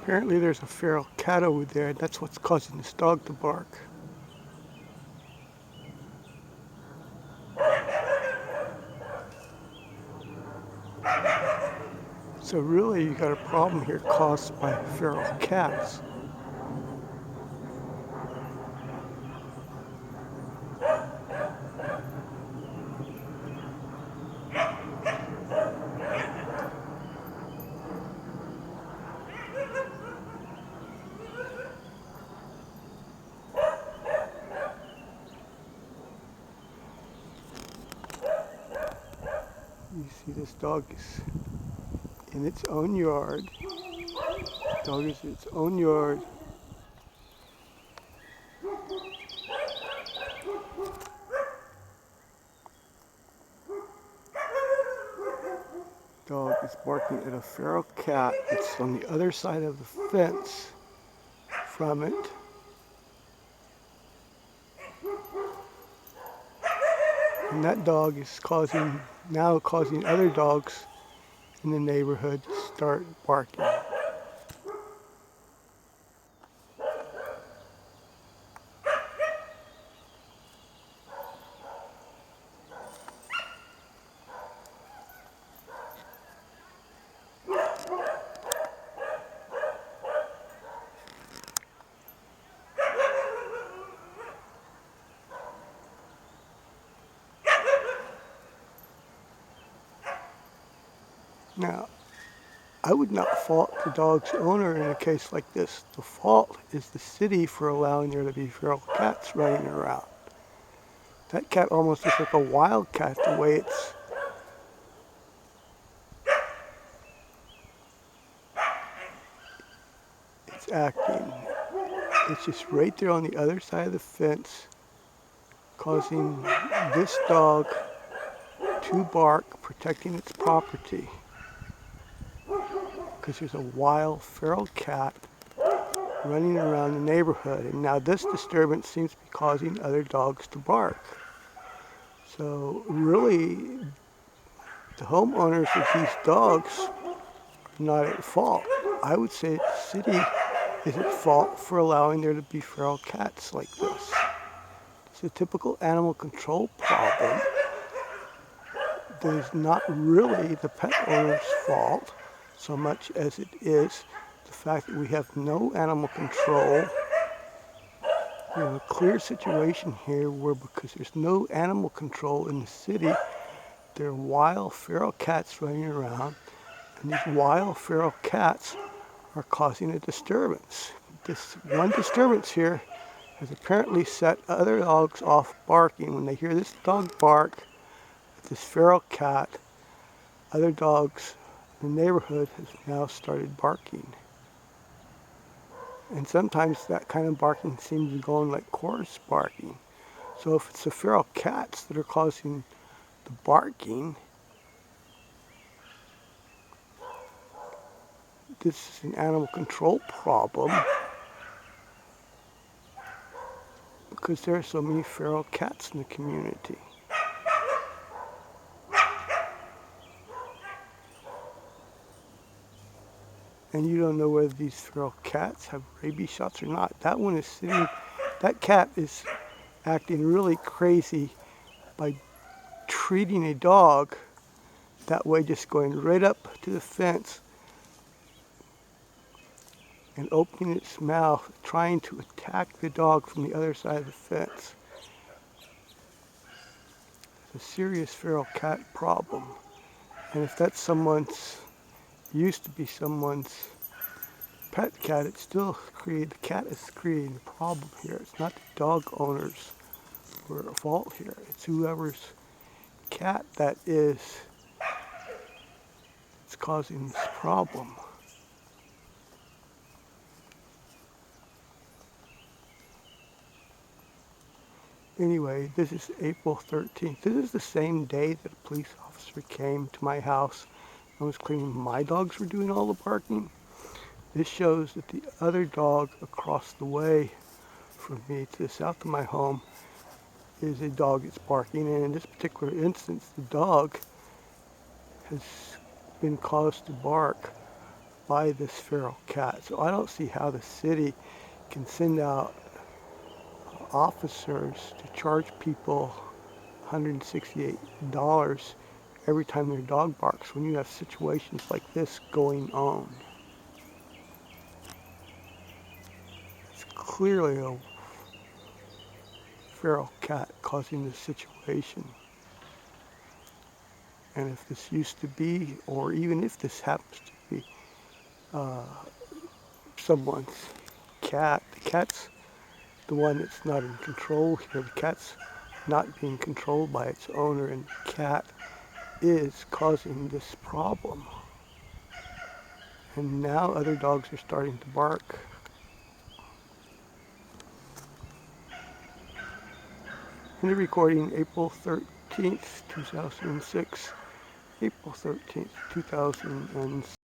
Apparently there's a feral cat over there, and that's what's causing this dog to bark. So really you got a problem here caused by feral cats. You see this dog is in its own yard. The dog is in its own yard. Dog is barking at a feral cat that's on the other side of the fence from it. And that dog is now causing other dogs in the neighborhood to start barking. Now, I would not fault the dog's owner in a case like this. The fault is the city for allowing there to be feral cats running around. That cat almost looks like a wild cat the way it's acting. It's just right there on the other side of the fence, causing this dog to bark, protecting its property. Because there's a wild feral cat running around the neighborhood. And now this disturbance seems to be causing other dogs to bark. So really, the homeowners of these dogs are not at fault. I would say the city is at fault for allowing there to be feral cats like this. It's a typical animal control problem. There's not really the pet owner's fault so much as it is the fact that we have no animal control. We have a clear situation here where because there's no animal control in the city, there are wild feral cats running around, and these wild feral cats are causing a disturbance. This one disturbance here has apparently set other dogs off barking. When they hear this dog bark at this feral cat, other dogs in the neighborhood have now started barking. And sometimes that kind of barking seems to be going like chorus barking. So if it's the feral cats that are causing the barking, this is an animal control problem because there are so many feral cats in the community. And you don't know whether these feral cats have rabies shots or not. That cat is acting really crazy by treating a dog that way, just going right up to the fence and opening its mouth, trying to attack the dog from the other side of the fence. It's a serious feral cat problem. And if that's used to be someone's pet cat, the cat is creating a problem here. It's not the dog owners who are at fault here. It's whoever's cat that is, it's causing this problem. Anyway, this is April 13th. This is the same day that a police officer came to my house and was claiming my dogs were doing all the barking. This shows that the other dog across the way from me to the south of my home is a dog that's barking. And in this particular instance, the dog has been caused to bark by this feral cat. So I don't see how the city can send out officers to charge people $168 every time their dog barks when you have situations like this going on. It's clearly a feral cat causing this situation. And if this used to be, or even if this happens to be, someone's cat, the cat's the one that's not in control here. The cat's not being controlled by its owner, and the cat is causing this problem. And now other dogs are starting to bark. In the recording, April 13th, 2006. April 13th, 2006.